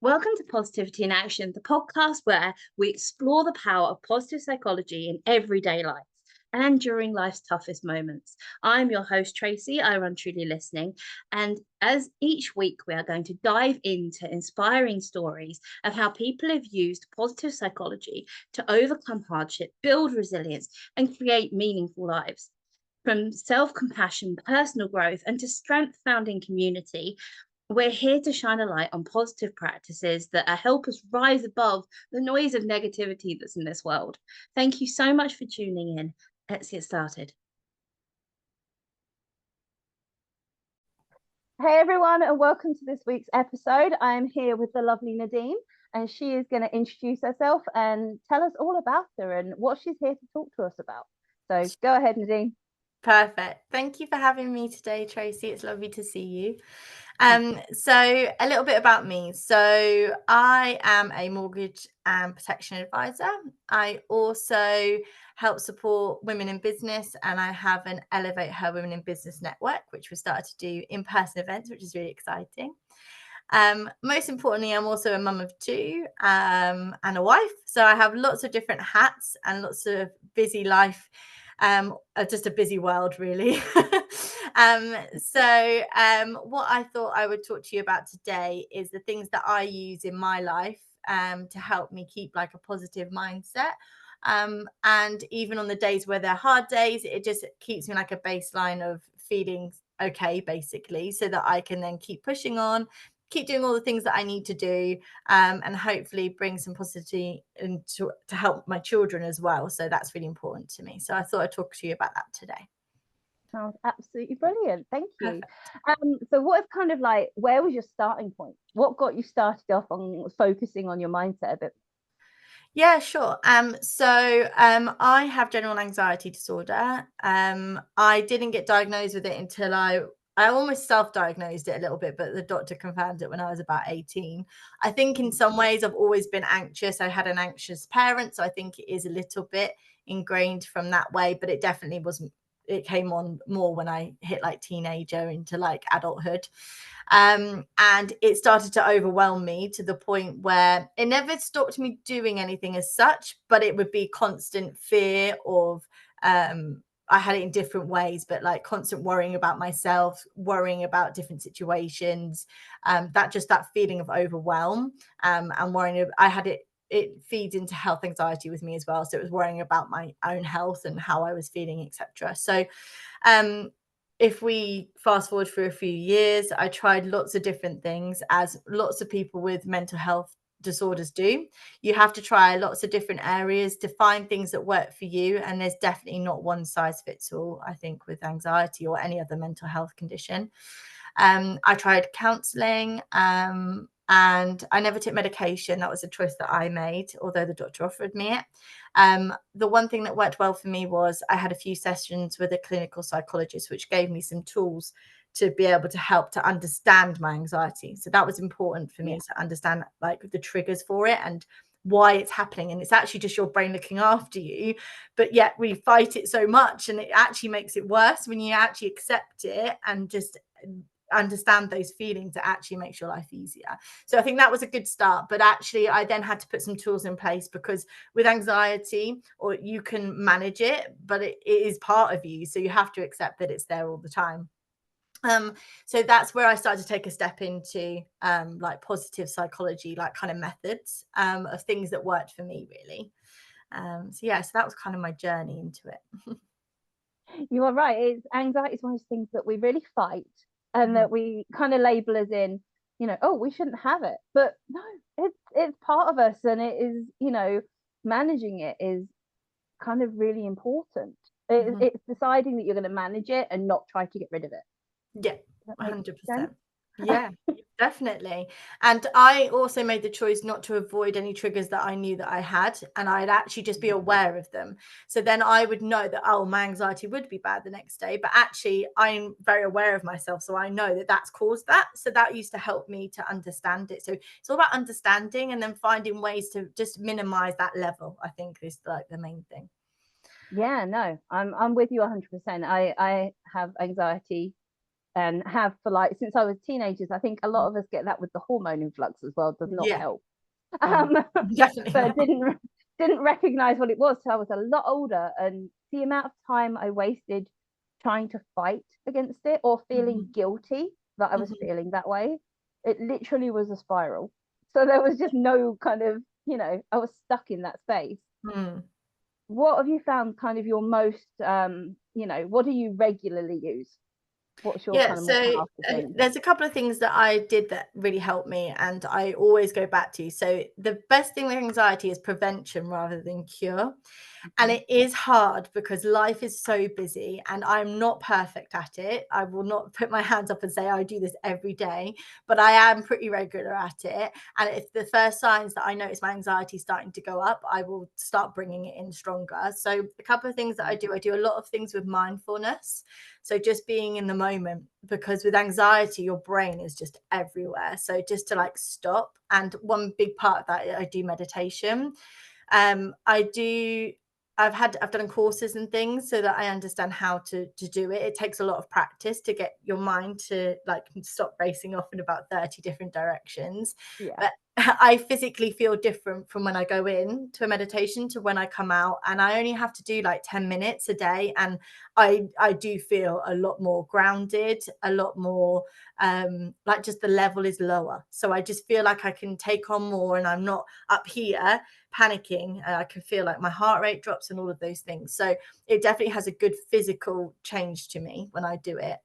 Welcome to Positivity in Action, the podcast where we explore the power of positive psychology in everyday life and during life's toughest moments. I'm your host, Tracy. I run Truly Listening. And as each week, we are going to dive into inspiring stories of how people have used positive psychology to overcome hardship, build resilience, and create meaningful lives. From self compassion, personal growth, and to strength found in community, we're here to shine a light on positive practices that help us rise above the noise of negativity that's in this world. Thank you so much for tuning in. Let's get started. Hey everyone, and welcome to this week's episode. I am here with the lovely Nadine, and she is going to introduce herself and tell us all about her and what she's here to talk to us about. So go ahead, Nadine. Perfect. Thank you for having me today, Tracy. It's lovely to see you. So a little bit about me. So I am a mortgage and protection advisor. I also help support women in business, and I have an Elevate Her Women in Business network, which we started to do in-person events, which is really exciting. Most importantly, I'm also a mum of two and a wife. So I have lots of different hats and lots of busy life. Just a busy world, really. What I thought I would talk to you about today is the things that I use in my life to help me keep like a positive mindset. And even on the days where they're hard days, it just keeps me like a baseline of feeling okay, basically, so that I can then keep pushing on, keep doing all the things that I need to do, and hopefully bring some positivity to help my children as well. So that's really important to me. So I thought I'd talk to you about that today. Sounds absolutely brilliant. Thank you. So what is kind of like, where was your starting point? What got you started off on focusing on your mindset a bit? Yeah, sure. I have general anxiety disorder. I didn't get diagnosed with it until I almost self-diagnosed it a little bit, but the doctor confirmed it when I was about 18. I think in some ways I've always been anxious. I had an anxious parent, so I think it is a little bit ingrained from that way, but it definitely wasn't. It came on more when I hit like teenager into like adulthood. And it started to overwhelm me to the point where it never stopped me doing anything as such, but it would be constant fear of I had it in different ways, but like constant worrying about myself, worrying about different situations, that feeling of overwhelm, and worrying. I had it feeds into health anxiety with me as well. So it was worrying about my own health and how I was feeling, etc. So if we fast forward for a few years, I tried lots of different things, as lots of people with mental health disorders do. You have to try lots of different areas to find things that work for you. And there's definitely not one size fits all, I think, with anxiety or any other mental health condition. I tried counseling, and I never took medication. That was a choice that I made, although the doctor offered me it. The one thing that worked well for me was I had a few sessions with a clinical psychologist, which gave me some tools to be able to help to understand my anxiety. So that was important for me to understand like the triggers for it and why it's happening. And it's actually just your brain looking after you, but yet we fight it so much, and it actually makes it worse when you actually accept it and just understand those feelings. That actually makes your life easier. So I think that was a good start, but actually I then had to put some tools in place, because with anxiety, or you can manage it, but it is part of you, so you have to accept that it's there all the time. So that's where I started to take a step into like positive psychology, like kind of methods of things that worked for me, really. So that was kind of my journey into it. You are right. It's anxiety is one of those things that we really fight, and that we kind of label as in, oh, we shouldn't have it. But no, it's part of us, and it is, managing it is kind of really important. It's deciding that you're going to manage it and not try to get rid of it. Yeah, 100%. Yeah, definitely. And I also made the choice not to avoid any triggers that I knew that I had, and I'd actually just be aware of them. So then I would know that, oh, my anxiety would be bad the next day, but actually I'm very aware of myself, so I know that that's caused that. So that used to help me to understand it. So it's all about understanding and then finding ways to just minimize that level, I think, is like the main thing. Yeah, no, I'm with you 100%. I have anxiety and have for like since I was teenagers. I think a lot of us get that with the hormone influx as well. Does not Yeah. help. Definitely But not. didn't recognize what it was till I was a lot older, and the amount of time I wasted trying to fight against it or feeling guilty that I was feeling that way. It literally was a spiral. So there was just no kind of, I was stuck in that space. What have you found kind of your most, what do you regularly use? What's your kind of more So powerful thing? there's a couple of things that I did that really helped me and I always go back to. So the best thing with anxiety is prevention rather than cure. And it is hard because life is so busy and I'm not perfect at it. I will not put my hands up and say I do this every day, but I am pretty regular at it. And if the first signs that I notice my anxiety starting to go up, I will start bringing it in stronger. So a couple of things that I do a lot of things with mindfulness. So just being in the moment, because with anxiety, your brain is just everywhere. So just to like stop. And one big part of that, I do meditation. I've done courses and things so that I understand how to do it. It takes a lot of practice to get your mind to like stop racing off in about 30 different directions. But I physically feel different from when I go in to a meditation to when I come out, and I only have to do like 10 minutes a day, and I do feel a lot more grounded, a lot more like just the level is lower. So I just feel like I can take on more and I'm not up here panicking. I can feel like my heart rate drops and all of those things. So it definitely has a good physical change to me when I do it.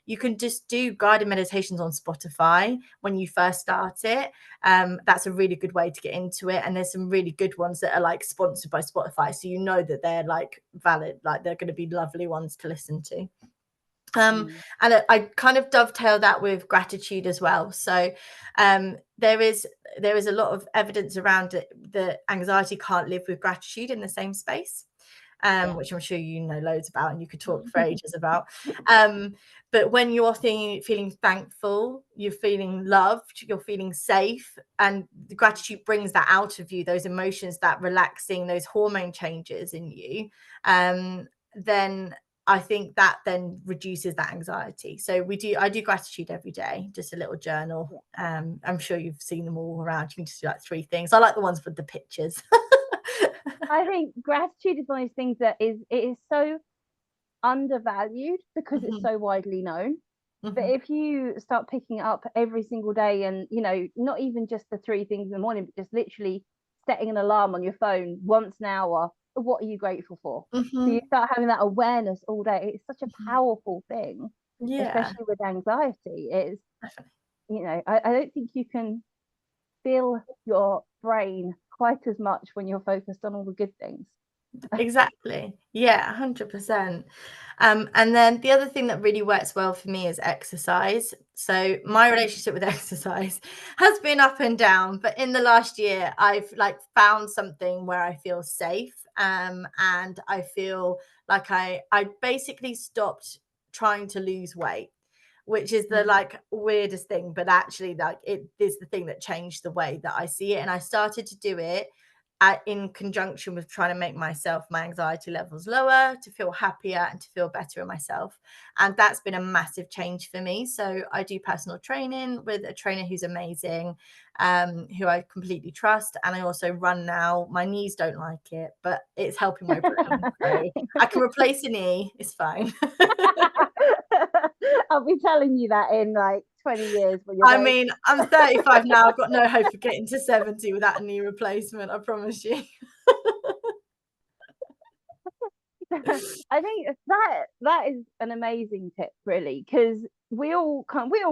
You can just do guided meditations on Spotify when you first start it. That's a really good way to get into it. And there's some really good ones that are like sponsored by Spotify. So you know that they're like valid, like they're going to be lovely ones to listen to. And I kind of dovetail that with gratitude as well. So there is a lot of evidence around it that anxiety can't live with gratitude in the same space, which I'm sure you know loads about and you could talk for ages about. But when you're feeling thankful, you're feeling loved, you're feeling safe, and the gratitude brings that out of you, those emotions, that relaxing, those hormone changes in you, then I think that then reduces that anxiety. So I do gratitude every day, just a little journal. I'm sure you've seen them all around. You can just do like 3 things. I like the ones with the pictures. I think gratitude is one of those things that it is so undervalued because it's so widely known. But if you start picking it up every single day and, not even just the 3 things in the morning, but just literally setting an alarm on your phone once an hour, what are you grateful for? So you start having that awareness all day. It's such a powerful thing, especially with anxiety. It's, I don't think you can feel your brain quite as much when you're focused on all the good things. Exactly. Yeah, 100%. And then the other thing that really works well for me is exercise. So my relationship with exercise has been up and down, but in the last year, I've like found something where I feel safe. And I feel like I basically stopped trying to lose weight, which is the like weirdest thing, but actually like it is the thing that changed the way that I see it. And I started to do it in conjunction with trying to make my anxiety levels lower, to feel happier and to feel better in myself. And that's been a massive change for me. So I do personal training with a trainer who's amazing, who I completely trust. And I also run now. My knees don't like it, but it's helping my brain. So I can replace a knee. It's fine. I'll be telling you that in like 20 years. When I mean, I'm 35 now. I've got no hope of getting to 70 without a knee replacement. I promise you. I think that is an amazing tip, really, because we all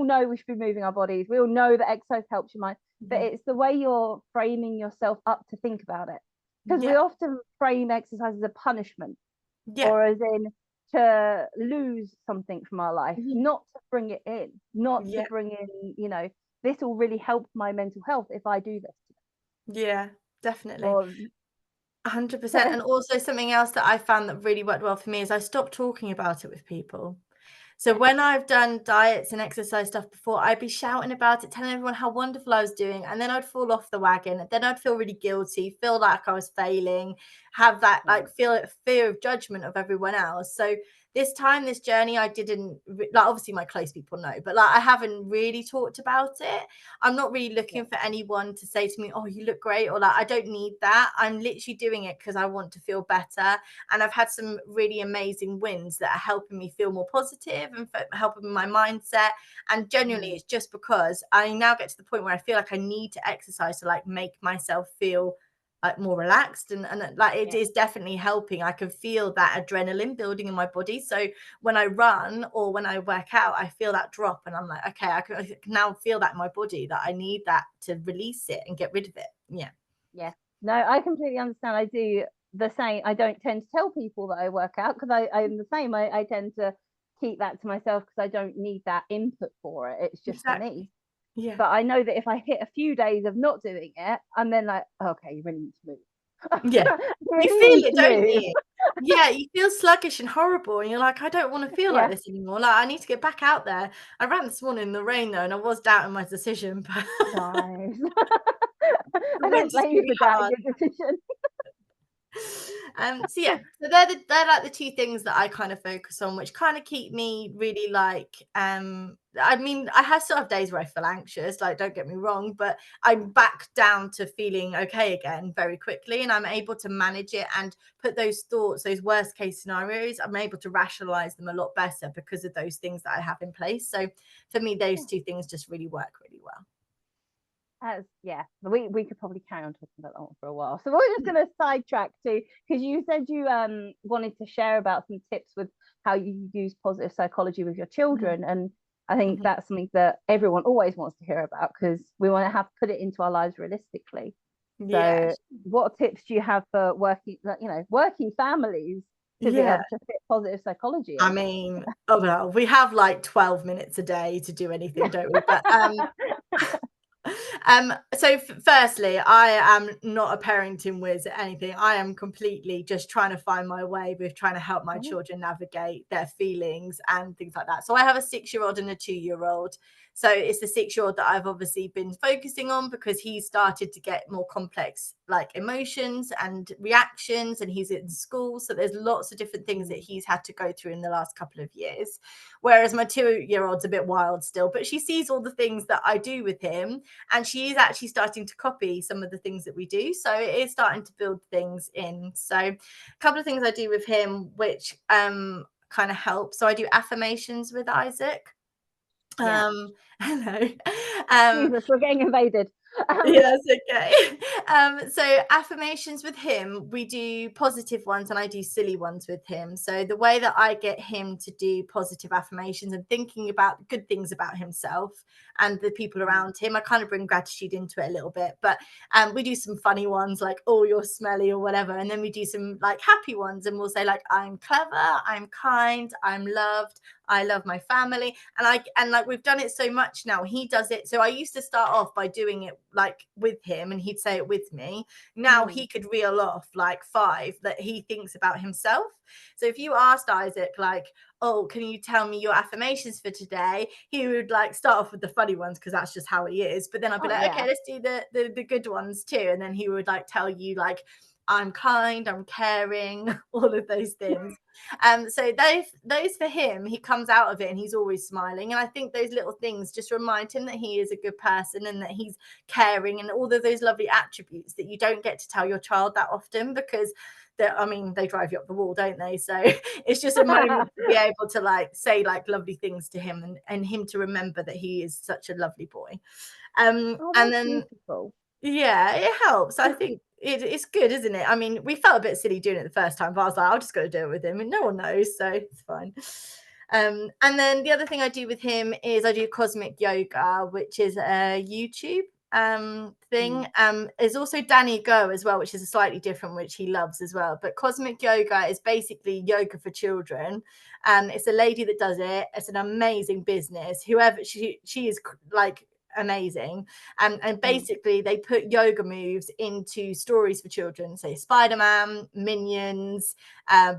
know we should be moving our bodies. We all know that exercise helps your mind, but it's the way you're framing yourself up to think about it. Because we often frame exercise as a punishment, or as in to lose something from our life, not to bring it in, not to bring in, this will really help my mental health if I do this. Yeah, definitely. 100%. And also something else that I found that really worked well for me is I stopped talking about it with people. So when I've done diets and exercise stuff before, I'd be shouting about it, telling everyone how wonderful I was doing. And then I'd fall off the wagon. Then I'd feel really guilty, feel like I was failing, have that like fear of judgment of everyone else. So this time, this journey, I didn't like, obviously my close people know, but like I haven't really talked about it. I'm not really looking for anyone to say to me, oh, you look great, or like, I don't need that. I'm literally doing it because I want to feel better. And I've had some really amazing wins that are helping me feel more positive and helping my mindset. And genuinely, it's just because I now get to the point where I feel like I need to exercise to like make myself feel like more relaxed, and like it is definitely helping. I can feel that adrenaline building in my body. So when I run or when I work out, I feel that drop, and I'm like, okay, I can now feel that in my body, that I need that to release it and get rid of it. Yeah. No, I completely understand. I do the same. I don't tend to tell people that I work out because I'm the same. I tend to keep that to myself because I don't need that input for it. It's just for me. Yeah. But I know that if I hit a few days of not doing it, I'm then like, okay, you really need to move. Yeah. You You really feel need it, to don't move. you? Yeah, you feel sluggish and horrible, and you're like, I don't want to feel like this anymore. Like, I need to get back out there. I ran this morning in the rain though, and I was doubting my decision, but Nice. the I don't wind's blame you really for doubting hard. your decision. So yeah, so they're like the two things that I kind of focus on, which kind of keep me really like I mean, I have still have days where I feel anxious, like, don't get me wrong, but I'm back down to feeling okay again very quickly, and I'm able to manage it and put those thoughts, those worst case scenarios, I'm able to rationalize them a lot better because of those things that I have in place. So for me, those two things just really work really well. We could probably carry on talking about that one for a while. So we're just going to sidetrack to, because you said you wanted to share about some tips with how you use positive psychology with your children, and I think that's something that everyone always wants to hear about because we want to have put it into our lives realistically. Yeah. So what tips do you have for working families to be able to fit positive psychology I in? mean, oh well, we have like 12 minutes a day to do anything, don't we? But so firstly, I am not a parenting whiz at anything. I am completely just trying to find my way with trying to help my children navigate their feelings and things like that. So I have a 6-year-old and a 2-year-old. So it's the 6-year-old that I've obviously been focusing on because he started to get more complex like emotions and reactions, and he's in school. So there's lots of different things that he's had to go through in the last couple of years. Whereas my 2-year-old's a bit wild still, but she sees all the things that I do with him, and she is actually starting to copy some of the things that we do. So it is starting to build things in. So a couple of things I do with him, which kind of help. So I do affirmations with Isaac. Hello. Jesus, we're getting invaded. Yes, okay. So affirmations with him, we do positive ones and I do silly ones with him. So the way that I get him to do positive affirmations and thinking about good things about himself and the people around him, I kind of bring gratitude into it a little bit. But we do some funny ones like, oh, you're smelly or whatever. And then we do some like happy ones, and we'll say like, I'm clever, I'm kind, I'm loved, I love my family. And like we've done it so much now, he does it. So I used to start off by doing it like with him and he'd say it with me. Now he could reel off like 5 that he thinks about himself. So if you asked Isaac like, oh, can you tell me your affirmations for today, he would like start off with the funny ones because that's just how he is. But then I'd be okay, let's do the good ones too. And then he would like tell you like, I'm kind, I'm caring, all of those things. So those for him, he comes out of it and he's always smiling. And I think those little things just remind him that he is a good person and that he's caring and all of those lovely attributes that you don't get to tell your child that often because they drive you up the wall, don't they? So it's just a moment to be able to like say like lovely things to him and him to remember that he is such a lovely boy. And then beautiful. Yeah, it helps. I think it's good, isn't it? I mean, we felt a bit silly doing it the first time, but I was like, I'll just go do it with him, and no one knows, so it's fine. And then the other thing I do with him is I do cosmic yoga, which is a YouTube thing. There's also Danny Go as well, which is a slightly different, which he loves as well. But cosmic yoga is basically yoga for children. It's a lady that does it. It's an amazing business. Whoever she is like amazing. And basically they put yoga moves into stories for children. So Spider-Man, Minions,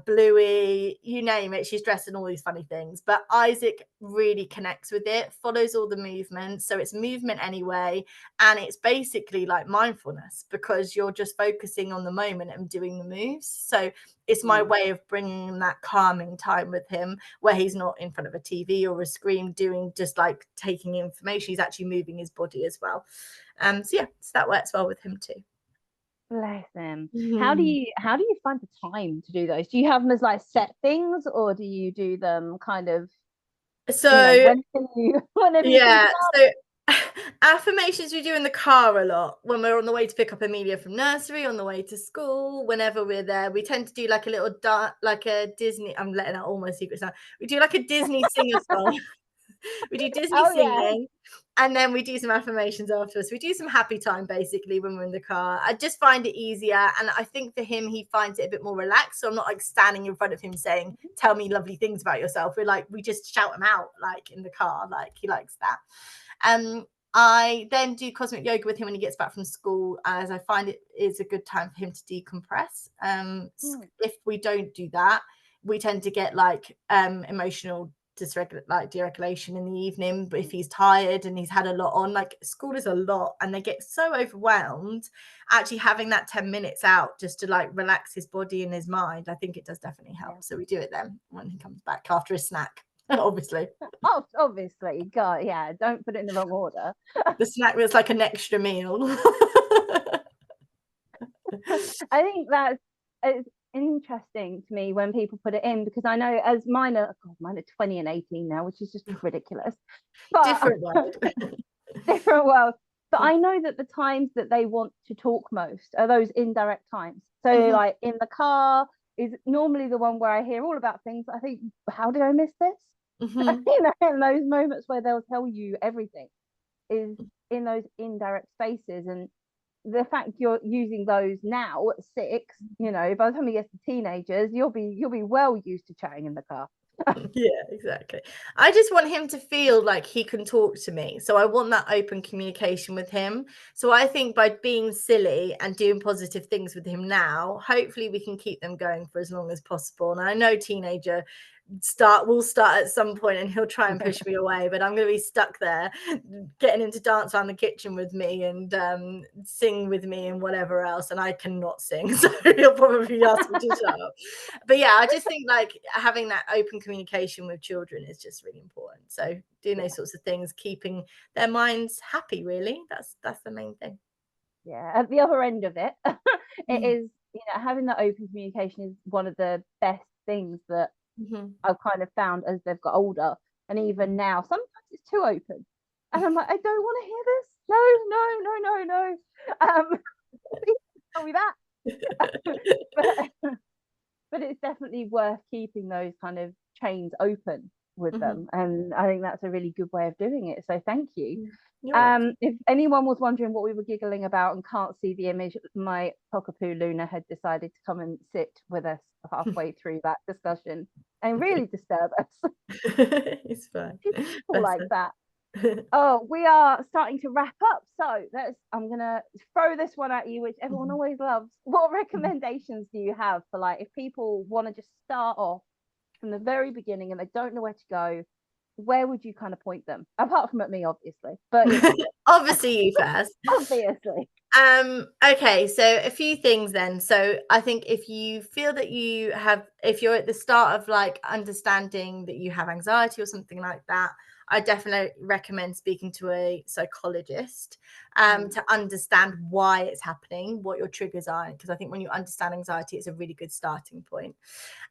Bluey, you name it, she's dressed in all these funny things. But Isaac really connects with it, follows all the movements. So it's movement anyway. And it's basically like mindfulness because you're just focusing on the moment and doing the moves. So it's my way of bringing that calming time with him, where he's not in front of a TV or a screen doing just like taking information. He's actually moving his body as well. So that works well with him too. Bless him. How do you find the time to do those? Do you have them as like set things, or do you do them kind of whenever you so affirmations we do in the car a lot when we're on the way to pick up Amelia from nursery, on the way to school, whenever we're there. We tend to do like a little like a Disney, I'm letting out all my secrets now. We do like a Disney singer song. We do Disney singing, and then we do some affirmations afterwards. We do some happy time basically when we're in the car. I just find it easier, and I think for him, he finds it a bit more relaxed. So I'm not like standing in front of him saying, "Tell me lovely things about yourself." We just shout him out like in the car, like he likes that. I then do cosmic yoga with him when he gets back from school, as I find it is a good time for him to decompress. If we don't do that, we tend to get like emotional deregulation in the evening. But if he's tired and he's had a lot on, like school is a lot and they get so overwhelmed, actually having that 10 minutes out just to like relax his body and his mind, I think it does definitely help. So we do it then when he comes back after a snack. Obviously. Obviously, God, yeah, don't put it in the wrong order. The snack was like an extra meal. I think it's interesting to me when people put it in, because I know as mine are 20 and 18 now, which is just ridiculous. But different world. Different world. But I know that the times that they want to talk most are those indirect times. So like in the car is normally the one where I hear all about things. I think, how did I miss this? In those moments where they'll tell you everything is in those indirect spaces. And the fact you're using those now at 6, by the time he gets to teenagers, you'll be well used to chatting in the car. Yeah, exactly. I just want him to feel like he can talk to me. So I want that open communication with him. So I think by being silly and doing positive things with him now, hopefully we can keep them going for as long as possible. And I know teenager will start at some point and he'll try and push me away, but I'm going to be stuck there getting him to dance around the kitchen with me and sing with me and whatever else, and I cannot sing, so he'll probably ask me to shut up. But yeah, I just think like having that open communication with children is just really important. So doing those sorts of things, keeping their minds happy, really, that's the main thing. Yeah, at the other end of it, it is, having that open communication is one of the best things that I've kind of found as they've got older. And even now, sometimes it's too open. And I'm like, I don't want to hear this. No. Please tell me that. but it's definitely worth keeping those kind of chains open with them. And I think that's a really good way of doing it. So thank you. If anyone was wondering what we were giggling about and can't see the image, my cockapoo Luna had decided to come and sit with us halfway through that discussion and really disturb us. It's fine. People like that. Oh, we are starting to wrap up, so I'm gonna throw this one at you, which everyone always loves. What recommendations do you have for, like, if people want to just start off from the very beginning and they don't know where to go, where would you kind of point them, apart from at me, obviously? But obviously you first. Obviously. Okay, so a few things then. So I think if you feel that if you're at the start of like understanding that you have anxiety or something like that, I definitely recommend speaking to a psychologist to understand why it's happening, what your triggers are, because I think when you understand anxiety, it's a really good starting point.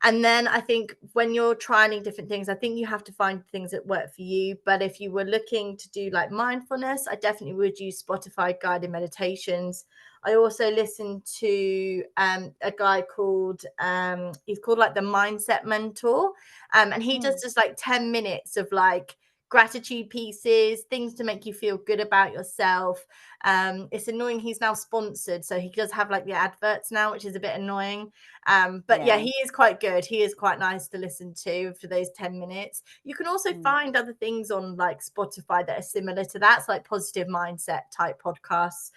And then I think when you're trying different things, I think you have to find things that work for you. But if you were looking to do like mindfulness, I definitely would use Spotify guided meditations. I also listen to a guy called he's called like the Mindset Mentor, and he does just like 10 minutes of like gratitude pieces, things to make you feel good about yourself. It's annoying he's now sponsored, so he does have like the adverts now, which is a bit annoying. But yeah, he is quite good. He is quite nice to listen to for those 10 minutes. You can also find other things on like Spotify that are similar to that. It's like positive mindset type podcasts.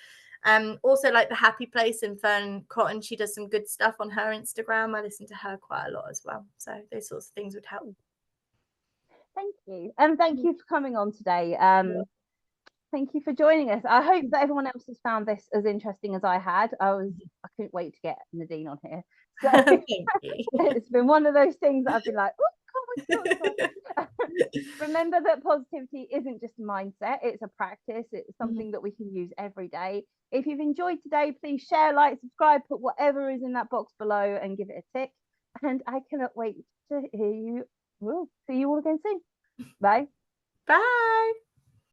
Also like The Happy Place and Fern Cotton, she does some good stuff on her Instagram. I listen to her quite a lot as well. So those sorts of things would help. Thank you. And thank you for coming on today. Thank you for joining us. I hope that everyone else has found this as interesting as I had. I couldn't wait to get Nadine on here. So Thank you. it's been one of those things that I've been like, oh, can't wait. Remember that positivity isn't just a mindset, it's a practice. It's something that we can use every day. If you've enjoyed today, please share, like, subscribe, put whatever is in that box below and give it a tick. And I cannot wait to hear you. We'll see you all again soon. Bye. Bye.